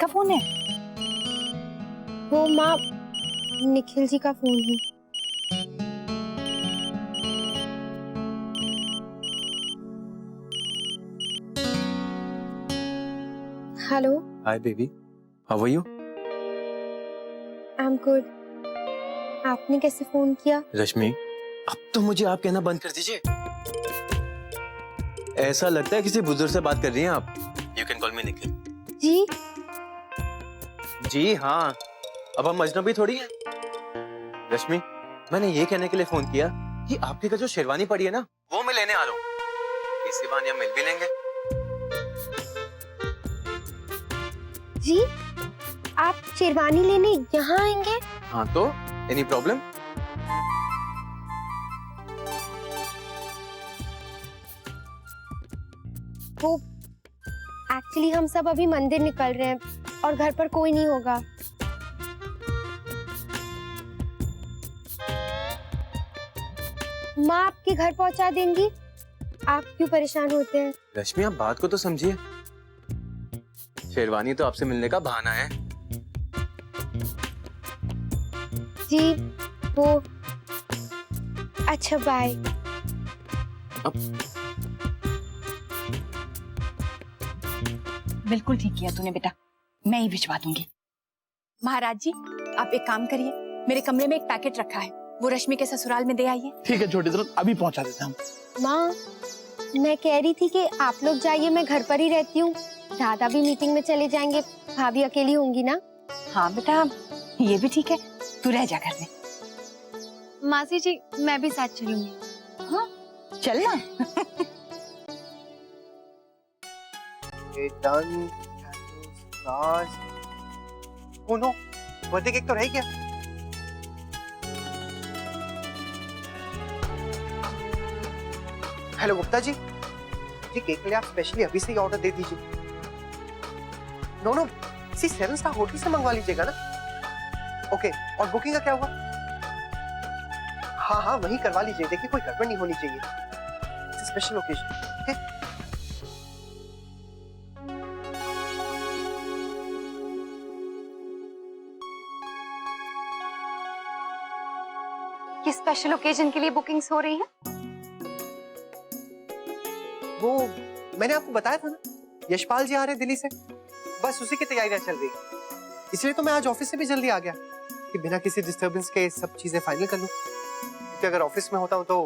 Phone है? वो माँ निखिल जी का फोन है। Hello. Hi baby, how are you? I am good. आपने कैसे फोन किया? रश्मि, अब तो मुझे आप कहना बंद कर दीजिए। ऐसा लगता है किसी बुजुर्ग से बात कर रही हैं आप। You can call me Nikhil. जी जी हाँ, अब हम अजनबी थोड़ी हैं। रश्मि, मैंने ये कहने के लिए फोन किया कि आपके घर जो शेरवानी पड़ी है ना, वो मैं लेने आ रहा हूँ। इसी बहाने हम मिल भी लेंगे। जी, आप शेरवानी लेने यहाँ आएंगे? हाँ तो एनी प्रॉब्लम? वो एक्चुअली हम सब अभी मंदिर निकल रहे हैं और घर पर कोई नहीं होगा। माँ आपके घर पहुंचा देंगी। आप क्यों परेशान होते हैं? रश्मि, आप बात को तो समझिए। शेरवानी तो आपसे मिलने का बहाना है। जी वो अच्छा बाय। बिल्कुल ठीक किया तूने बेटा, मैं ही भिजवा दूंगी। महाराज जी, आप एक काम करिए, मेरे कमरे में एक पैकेट रखा है, वो रश्मि के ससुराल में दे आइए। ठीक है छोटी तरह, अभी पहुंचा देते हम। माँ, मैं कह रही थी कि आप लोग जाइए, मैं घर पर ही रहती हूँ। दादा भी मीटिंग में चले जाएंगे, भाभी अकेली होंगी ना? हाँ बेटा, ये भी ठीक है, तू रह जा घर में। मासी जी, मैं भी साथ चलूंगी। हाँ चलना। ओह नो, बर्थडे केक तो रह गया। हेलो गुप्ता जी, केक के लिए आप स्पेशली अभी से ही ऑर्डर दे दीजिए। नो नो, किसी 7 स्टार होटल से मंगवा लीजिएगा ना। ओके, और बुकिंग का क्या हुआ? हाँ हाँ, वही करवा लीजिए, देखिए कोई गड़बड़ नहीं होनी चाहिए। Special occasion. ओके, किस स्पेशल ओकेजन के लिए बुकिंग्स हो रही हैं? वो मैंने आपको बताया था ना, यशपाल जी आ रहे हैं दिल्ली से, बस उसी की तैयारियां चल रही। इसलिए तो मैं आज ऑफिस से भी जल्दी आ गया कि बिना किसी डिस्टरबेंस के सब चीजें फाइनल कर लूं। क्योंकि अगर ऑफिस में होता हूं तो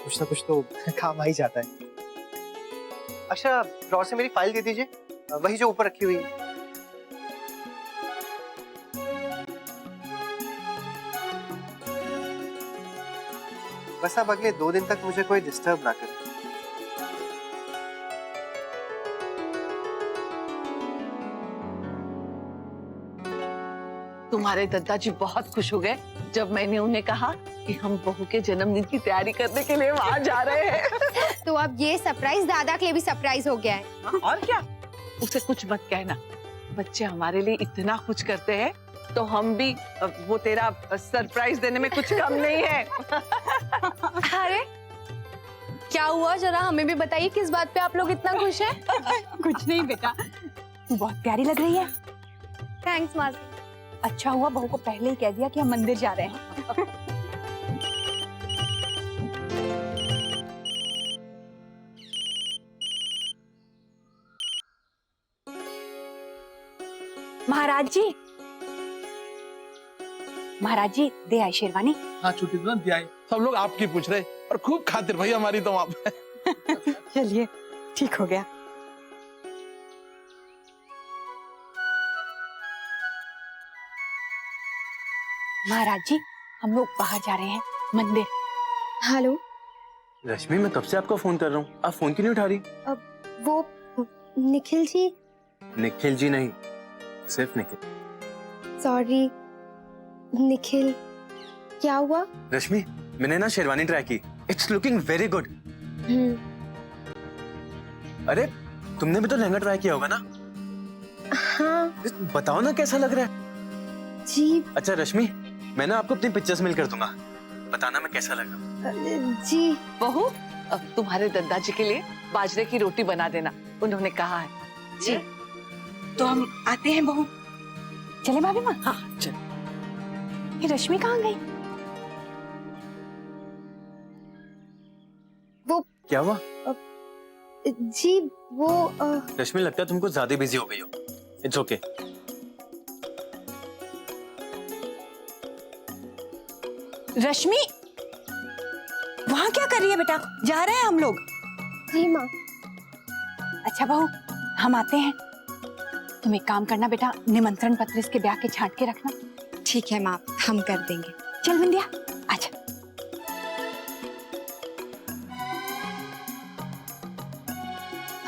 कुछ ना कुछ तो काम आ ही जाता है। अच्छा, ड्रॉर से मेरी फाइल दे दीजिए, वही जो ऊपर रखी हुई है। बस अब अगले 2 दिन तक मुझे कोई डिस्टर्ब ना करे। तुम्हारे दादाजी बहुत खुश हो गए जब मैंने उन्हें कहा कि हम बहू के जन्मदिन की तैयारी करने के लिए वहां जा रहे हैं। तो अब ये सरप्राइज दादा के लिए भी सरप्राइज हो गया है। और क्या, उसे कुछ मत कहना, बच्चे हमारे लिए इतना कुछ करते हैं तो हम भी वो तेरा सरप्राइज देने में कुछ कम नहीं है। अरे क्या हुआ, जरा हमें भी बताइए, किस बात पे आप लोग इतना खुश हैं? कुछ नहीं बेटा, तू बहुत प्यारी लग रही है। थैंक्स मासी। अच्छा हुआ बहू को पहले ही कह दिया कि हम मंदिर जा रहे हैं। महाराज जी, महाराज जी दे आई शेरवानी। हाँ छोटी तरह दिया है। सब लोग आपकी पूछ रहे और खूब खातिर भाई हमारी तो आप। चलिए ठीक हो गया। महाराज जी, हम लोग बाहर जा रहे हैं, मंदिर। हेलो। रश्मि, मैं कब से आपको फोन कर रहा हूँ, आप फोन क्यों नहीं उठा रही? वो निखिल जी। निखिल जी नहीं, सिर्फ निखिल। सॉरी निखिल, क्या हुआ? रश्मि, मैंने ना शेरवानी ट्राई की, इट्स लुकिंग वेरी गुड। अरे तुमने भी तो लहंगा ट्राई किया होगा ना? हाँ बताओ ना कैसा लग रहा है। जी। अच्छा रश्मि, मैं ना आपको अपनी पिक्चर्स मेल कर दूंगा, बताना मैं कैसा लग रहा हूँ। जी। बहू, अब तुम्हारे दादाजी के लिए बाजरे की रोटी बना देना, उन्होंने कहा है। जी तो हम आते हैं बहू। चले भाभी माँ। हाँ चल। ये रश्मि कहाँ गई? क्या हुआ? जी वो रश्मि, लगता है तुमको ज्यादा बिजी हो गई हो। It's okay. रश्मि वहाँ क्या कर रही है बेटा? जा रहे हैं हम लोग। जी माँ। अच्छा बहू, हम आते हैं। तुम एक काम करना बेटा, निमंत्रण पत्र इसके ब्याह के छांट के रखना। ठीक है माँ, हम कर देंगे। चल बिंदिया, आजा।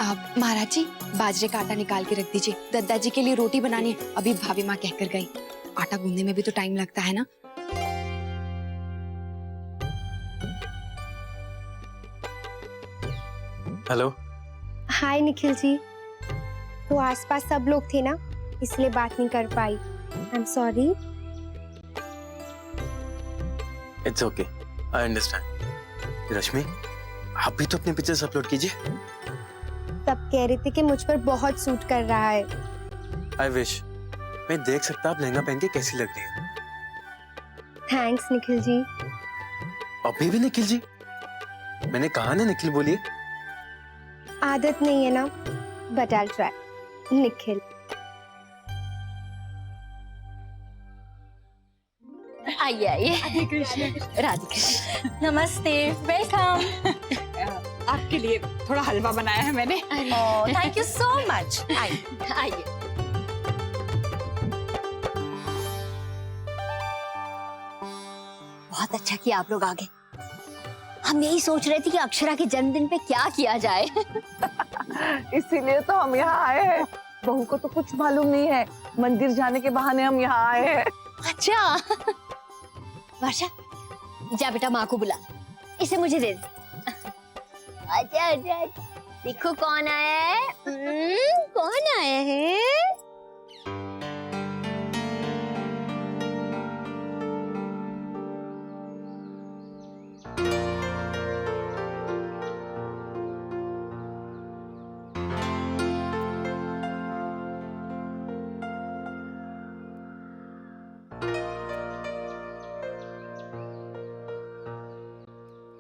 आप महाराज जी, बाजरे का आटा निकाल के रख दीजिए। दद्दा जी के लिए रोटी बनानी है, अभी भाभी माँ कहकर गई। आटा गूंदने में भी तो टाइम लगता है ना। हेलो। हाय निखिल जी, वो आसपास सब लोग थे ना, इसलिए बात नहीं कर पाई। I am sorry. It's okay, I understand. Rashmi, आप भी तो अपने पिक्चर्स अपलोड कीजिए। सब कह रहे थे कि मुझ पर बहुत सूट कर रहा है। आई विश मैं देख सकता आप लहंगा पहन के कैसी लग रही है। थैंक्स निखिल जी। अभी भी निखिल जी? मैंने कहा ना निखिल बोलिए। आदत नहीं है ना, बट आई ट्राई। निखिल। आइए आइए। राधे कृष्ण। नमस्ते, वेलकम। आपके लिए थोड़ा हलवा बनाया है मैंने। Thank you so much. आइए आइए। बहुत अच्छा किया आप लोग आ गए। हम यही सोच रहे थे कि अक्षरा के जन्मदिन पे क्या किया जाए। इसीलिए तो हम यहाँ आए हैं। बहू को तो कुछ मालूम नहीं है, मंदिर जाने के बहाने हम यहाँ आए हैं। अच्छा वर्षा, जा बेटा माँ को बुला, इसे मुझे दे दे। आजा आजा आजा। देखो कौन आया है। कौन आया है?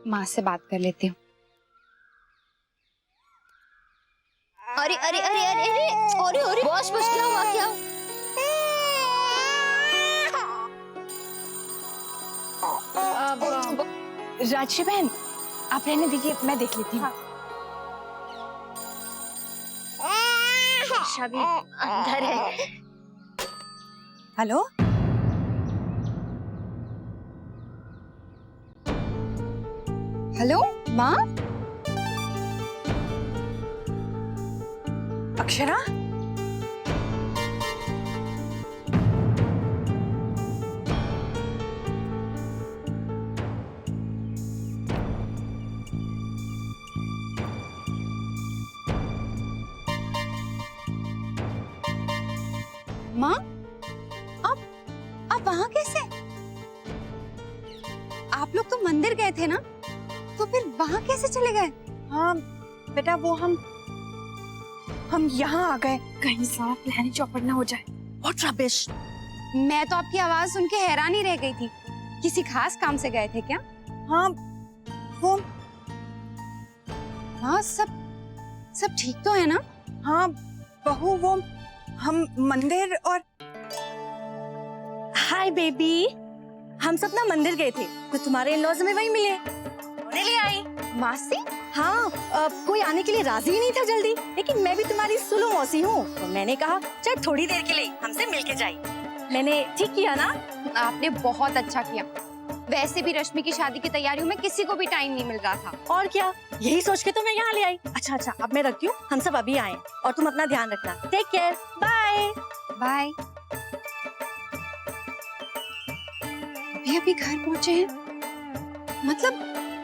माँ से बात कर लेती हूँ। अरे अरे अरे अरे अरे अरे अरे बॉस बॉस, क्या हुआ क्या? राजश्री बहन, आप रहने दीजिए, मैं देख लेती हूँ। वर्षा भी अंदर है। हेलो, हेलो माँ। अक्षरा, माँ आप वहाँ कैसे? आप लोग तो मंदिर गए थे ना, तो फिर वहाँ कैसे चले गए? हाँ बेटा, वो हम यहाँ आ गए, कहीं सारा प्लान चौपट ना हो जाए। What rubbish! मैं तो आपकी आवाज सुन के हैरान ही रह गई थी। किसी खास काम से गए थे क्या? हाँ वो, हाँ सब ठीक तो है ना? हाँ बहू, वो हम मंदिर और हाय बेबी, हम सब ना मंदिर गए थे, तो तुम्हारे इन-लॉज हमें वहीं मिले, उन्हें ले आई। मासी? हाँ, कोई आने के लिए राजी ही नहीं था जल्दी, लेकिन मैं भी तुम्हारी सुलू मौसी हूँ, तो मैंने कहा चल थोड़ी देर के लिए हमसे मिल के जाए। मैंने ठीक किया ना? आपने बहुत अच्छा किया। वैसे भी रश्मि की शादी की तैयारियों में किसी को भी टाइम नहीं मिल रहा था। और क्या, यही सोच के तो मैं यहाँ ले आई। अच्छा, अब मैं रखती हूँ, हम सब अभी आए, और तुम अपना ध्यान रखना। Take care, bye bye. अभी घर पहुँचे हैं, मतलब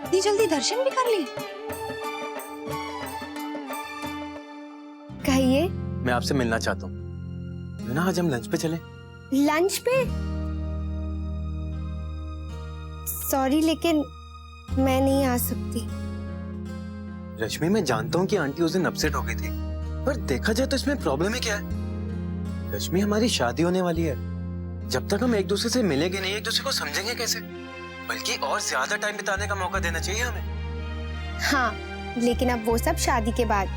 इतनी जल्दी दर्शन भी कर लिए? कहिए। मैं आपसे मिलना चाहता हूँ ना, आज हम लंच पे चले। लंच पे? सॉरी, लेकिन मैं नहीं आ सकती। रश्मि, मैं जानता हूँ कि आंटी उस दिन अपसेट हो गई थी, पर देखा जाए तो इसमें प्रॉब्लम ही क्या है? रश्मि, हमारी शादी होने वाली है। जब तक हम एक दूसरे से मिलेंगे नहीं, एक दूसरे को समझेंगे कैसे? बल्कि और ज्यादा टाइम बिताने का मौका देना चाहिए हमें। हाँ, लेकिन अब वो सब शादी के बाद।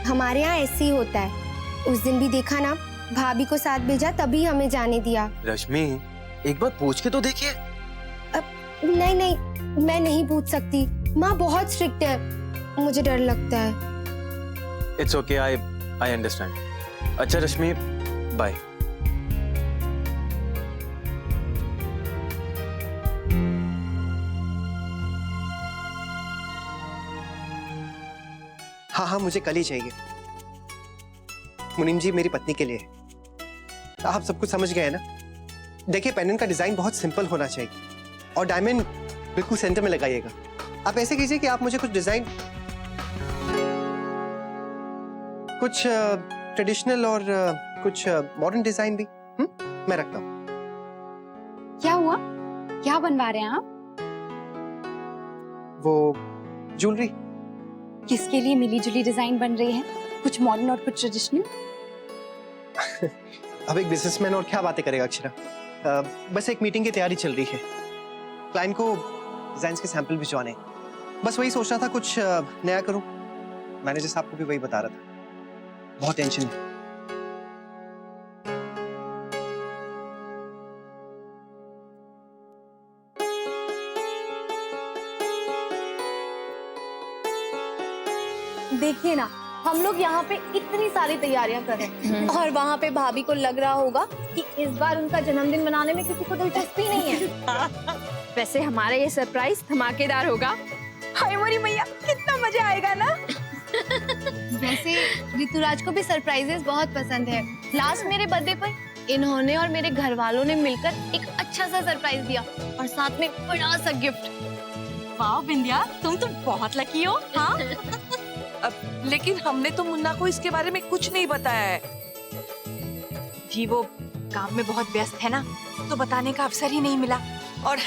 हमारे यहाँ ऐसे ही होता है। उस दिन भी देखा ना, भाभी को साथ भेजा तभी हमें जाने दिया। रश्मि, एक बार पूछ के तो देखिए। नहीं नहीं, मैं नहीं पूछ सकती। माँ बहुत स्ट्रिक्ट है, मुझे डर लगता है। It's okay, I understand. अच्छा रश्मि, बाय। हाँ हाँ, मुझे कल ही चाहिए। मुनीम जी, मेरी पत्नी के लिए। आप सब कुछ समझ गए ना? देखिए, पेंडेंट का डिजाइन बहुत सिंपल होना चाहिए और डायमंड बिल्कुल सेंटर में लगाइएगा। आप ऐसे कीजिए कि आप मुझे कुछ डिजाइन, कुछ ट्रेडिशनल और कुछ मॉडर्न डिजाइन भी। मैं रखता हूँ। क्या हुआ? क्या बनवा रहे हैं आप? वो ज्वेलरी। किसके लिए मिली जुली डिजाइन बन रही है? कुछ मॉडर्न और कुछ ट्रेडिशनल? अब एक बिजनेसमैन और क्या बातें करेगा अक्षरा। बस एक मीटिंग की तैयारी चल रही है। क्लाइंट को डिजाइन के सैंपल भिजवाने, बस वही सोच रहा था कुछ नया करूं। मैनेजर साहब को भी वही बता रहा था। बहुत टेंशन है। देखिए ना, हम लोग यहाँ पे इतनी सारी तैयारियां कर रहे हैं और वहाँ पे भाभी को लग रहा होगा कि इस बार उनका जन्मदिन मनाने में किसी को दिलचस्पी नहीं है। वैसे हमारा ये सरप्राइज धमाकेदार होगा। हाय मोरी मैया, कितना मजा आएगा ना। वैसे ऋतुराज को भी सरप्राइजेस बहुत पसंद है। लास्ट मेरे बर्थडे पर इन्होंने और मेरे घर वालों ने मिलकर एक अच्छा सा सरप्राइज दिया और साथ में बड़ा सा गिफ्ट। वाह बिंदिया, तुम तो बहुत लकी हो। हाँ, लेकिन हमने तो मुन्ना को इसके बारे में कुछ नहीं बताया है। जी वो काम में बहुत व्यस्त है ना, तो बताने का अवसर ही नहीं मिला। और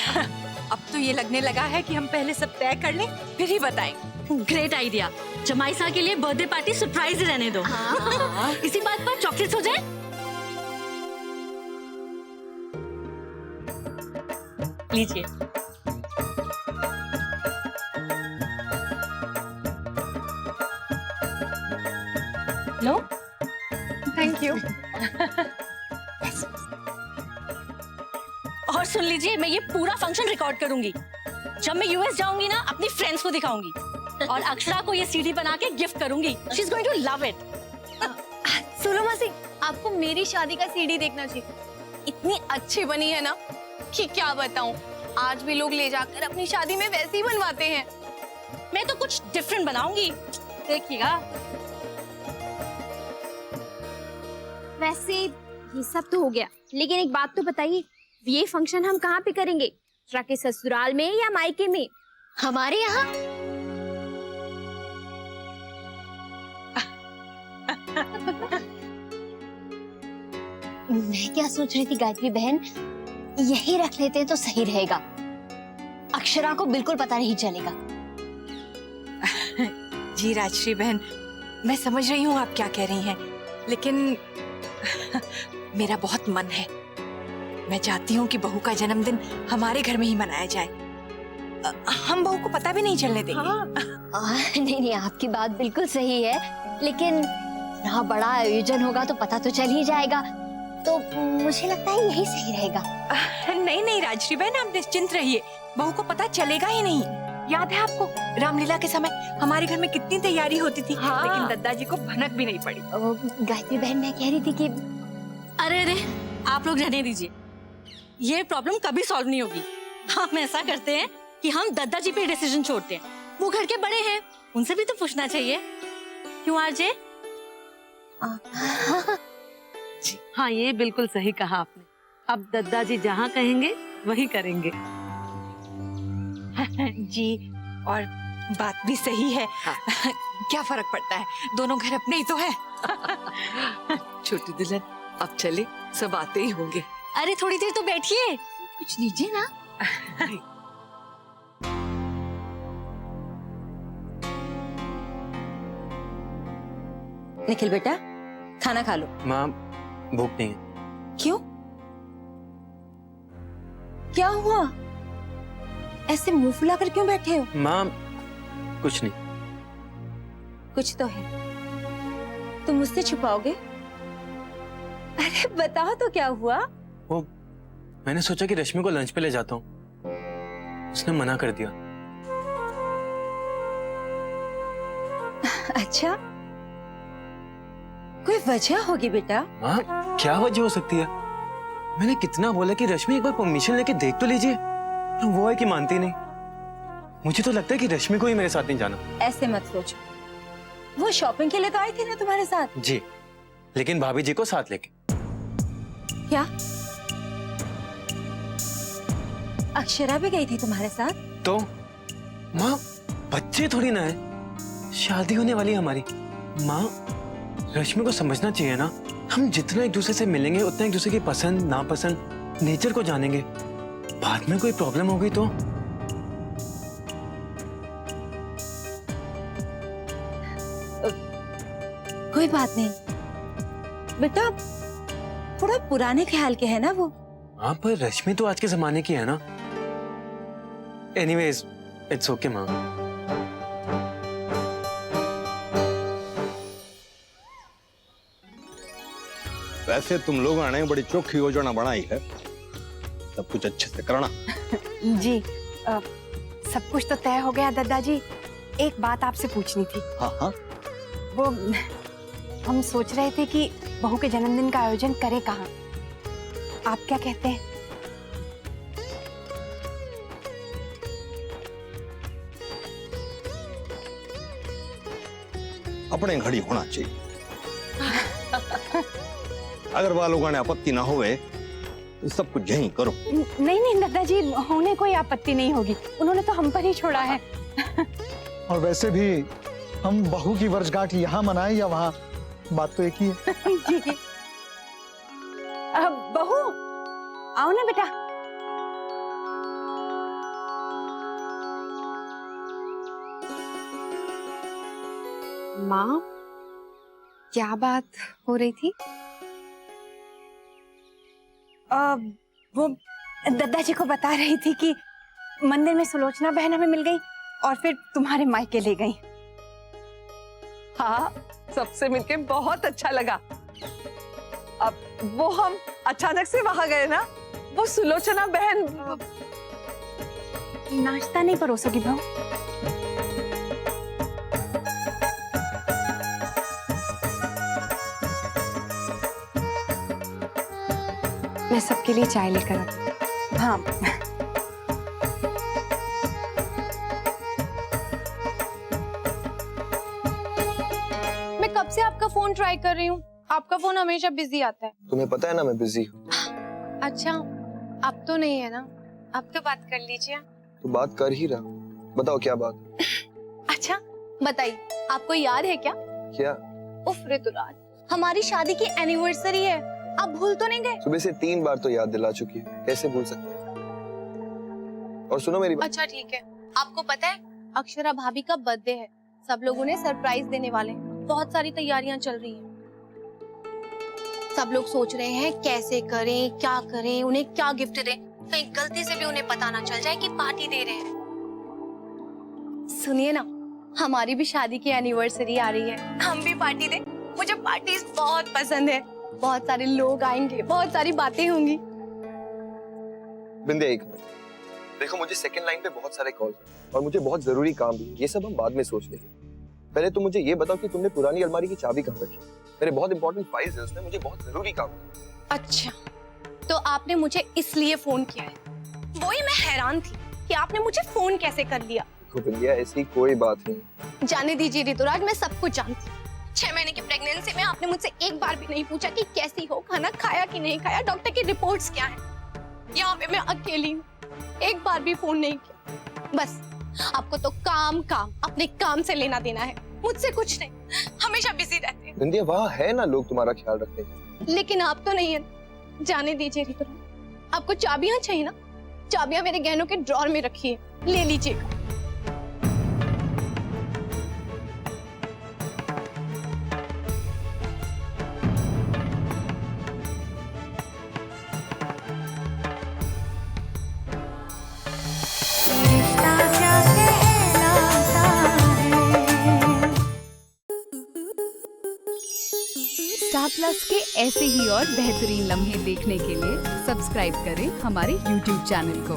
अब तो ये लगने लगा है कि हम पहले सब तय कर लें, फिर ही बताएं। Great idea. जमाईसा के लिए बर्थडे पार्टी सरप्राइज रहने दो। इसी बात पर चॉकलेट्स हो जाए। लीजिए। लो। Thank you. और सुन लीजिए, मैं ये पूरा फंक्शन रिकॉर्ड करूंगी। जब मैं यूएस जाऊंगी ना, अपनी फ्रेंड्स को दिखाऊंगी और अक्षरा को ये सीडी बना के गिफ्ट करूंगी। She is going to love it. सुनो मासी, आपको मेरी शादी का सीडी देखना चाहिए। इतनी अच्छी बनी है ना कि क्या बताऊं। आज भी लोग ले जाकर अपनी शादी में वैसे ही बनवाते हैं। मैं तो कुछ डिफरेंट बनाऊंगी, देखिएगा। वैसे ये सब तो हो गया, लेकिन एक बात तो बताइए, ये फंक्शन हम कहाँ पे करेंगे? अक्षरा के ससुराल में या मायके में? हमारे यहाँ मैं क्या सोच रही थी गायत्री बहन, यही रख लेते तो सही रहेगा। अक्षरा को बिल्कुल पता नहीं चलेगा। जी राजश्री बहन, मैं समझ रही हूँ आप क्या कह रही हैं, लेकिन मेरा बहुत मन है। मैं चाहती हूँ कि बहू का जन्मदिन हमारे घर में ही मनाया जाए। हम बहू को पता भी नहीं चलने देंगे। नहीं नहीं, आपकी बात बिल्कुल सही है, लेकिन ना बड़ा आयोजन होगा तो पता तो चल ही जाएगा। तो मुझे लगता है यही सही रहेगा। नहीं नहीं राजश्री बहन, आप निश्चिंत रहिए, बहू को पता चलेगा ही नहीं। याद है आपको रामलीला के समय हमारे घर में कितनी तैयारी होती थी। हाँ। लेकिन दद्दा जी को भनक भी नहीं पड़ी। गायत्री बहन, मैं कह रही थी कि अरे अरे, आप लोग रहने दीजिए, ये प्रॉब्लम कभी सॉल्व नहीं होगी। हम ऐसा करते हैं कि हम दद्दा जी पे डिसीजन छोड़ते हैं। वो घर के बड़े हैं, उनसे भी तो पूछना चाहिए। क्यों आरजे? हाँ, ये बिल्कुल सही कहा आपने। अब दद्दा जी जहाँ कहेंगे वही करेंगे। जी, और बात भी सही है। क्या फर्क पड़ता है, दोनों घर अपने ही तो है। छोटी दुल्हन, अब चले, सब आते ही होंगे। अरे थोड़ी देर तो बैठिए, कुछ लीजिए ना। निखिल बेटा, खाना खा लो। माँ, भूख नहीं है। क्यों? क्या हुआ? ऐसे मुंह फुलाकर क्यों बैठे हो? माँ कुछ नहीं। कुछ तो है। तुम मुझसे छुपाओगे? अरे बताओ तो क्या हुआ? वो मैंने सोचा कि रश्मि को लंच पे ले जाता हूँ, उसने मना कर दिया। अच्छा, कोई वजह होगी बेटा? हाँ, क्या वजह हो सकती है? मैंने कितना बोला कि रश्मि एक बार परमिशन लेके देख तो लीजिए, तो वो है कि मानती नहीं। मुझे तो लगता है कि रश्मि को ही मेरे साथ नहीं जाना। ऐसे मत सोचो, वो शॉपिंग के लिए तो आई थी ना तुम्हारे साथ। जी, लेकिन भाभी जी को साथ लेके। क्या अक्षरा भी गई थी तुम्हारे साथ? तो माँ, बच्चे थोड़ी ना है, शादी होने वाली है हमारी। माँ, रश्मि को समझना चाहिए ना, हम जितना एक दूसरे से मिलेंगे उतना एक दूसरे की पसंद नापसंद नेचर को जानेंगे। बाद में कोई प्रॉब्लम हो गई तो? कोई बात नहीं बेटा, थोड़ा पुराने ख्याल के है ना वो। हाँ, पर रश्मि तो आज के जमाने की है ना। एनीवेज, इट्स ओके माँ। वैसे तुम लोगों ने बड़ी चोखी योजना बनाई है, सब कुछ अच्छे से करना। जी, सब कुछ तो तय हो गया दादाजी। एक बात आपसे पूछनी थी। हाँ हाँ, वो हम सोच रहे थे कि बहू के जन्मदिन का आयोजन करें कहाँ? आप क्या कहते हैं? अपने घड़ी होना चाहिए। अगर वालों ने आपत्ति ना होवे तो सब कुछ यहीं करो। नहीं नहीं दादाजी, उन्हें कोई आपत्ति नहीं होगी, उन्होंने तो हम पर ही छोड़ा है। और वैसे भी हम बहू की वर्षगांठ यहाँ मनाएं या वहाँ, बात तो एक ही है। जी। बहू, आओ ना बेटा। माँ, क्या बात हो रही थी? वो दादाजी को बता रही थी कि मंदिर में सुलोचना बहन हमें मिल गई और फिर तुम्हारे मायके ले गई। हाँ, सबसे मिलके बहुत अच्छा लगा। अब वो हम अचानक से वहां गए ना, वो सुलोचना बहन। नाश्ता नहीं परोसोगी बहू? मैं सबके लिए चाय लेकर आती। हाँ। मैं कब से आपका फोन ट्राई कर रही हूँ, आपका फोन हमेशा बिजी आता है। तुम्हें पता है ना मैं बिजी हूँ। अच्छा, अब तो नहीं है ना? अब तो बात कर लीजिए। तो बात कर ही रहा, बताओ क्या बात? अच्छा बताइए, आपको याद है क्या? क्या? उफ ऋतुराज, हमारी शादी की एनिवर्सरी है, आप भूल तो नहीं गए? सुबह से 3 बार तो याद दिला चुकी है, कैसे भूल सकते हैं? और सुनो मेरी बात। अच्छा ठीक है, आपको पता है अक्षरा भाभी का बर्थडे है, सब लोग उन्हें सरप्राइज देने वाले हैं, बहुत सारी तैयारियां चल रही हैं। सब लोग सोच रहे हैं कैसे करें, क्या करें, उन्हें क्या गिफ्ट दें, कहीं गलती से भी उन्हें पता ना चल जाए कि पार्टी दे रहे हैं। सुनिए ना, हमारी भी शादी की एनिवर्सरी आ रही है, हम भी पार्टी दें? मुझे पार्टीज बहुत पसंद है, बहुत सारे लोग आएंगे, बहुत सारी बातें होंगी। बिंदे एक मिनट, देखो मुझे सेकंड लाइन पे बहुत सारे कॉल और मुझे बहुत जरूरी काम भी है, ये सब हम बाद में सोच लेंगे। पहले तुम मुझे ये बताओ कि तुमने पुरानी अलमारी की चाबी कहाँ रखी? मेरे बहुत इंपॉर्टेंट फाइल्स हैं उसमें, मुझे बहुत जरूरी काम है। अच्छा, तो आपने मुझे इसलिए फोन किया है? वही मैं हैरान थी कि आपने मुझे फोन कैसे कर लिया। देखो बिंदिया, ऐसी कोई बात नहीं। जाने दीजिए ऋतुराज, मैं सब कुछ जानती हूँ। 6 महीने की प्रेगनेंसी में आपने मुझसे एक बार भी नहीं पूछा कि कैसी हो, खाना खाया कि नहीं खाया, डॉक्टर की रिपोर्ट्स क्या है। यहाँ पे मैं अकेली हूँ, एक बार भी फोन नहीं किया। बस आपको तो काम काम, अपने काम से लेना देना है, मुझसे कुछ नहीं, हमेशा बिजी रहते हैं। बिंदिया, वहाँ है ना लोग तुम्हारा ख्याल रखने के। लेकिन आप तो नहीं है। जाने दीजिए ऋतुराज, आपको चाबियां चाहिए ना? चाबियां मेरे गहनों के ड्रॉर में रखी है, ले लीजिएगा। प्लस के ऐसे ही और बेहतरीन लम्हे देखने के लिए सब्सक्राइब करें हमारे YouTube चैनल को।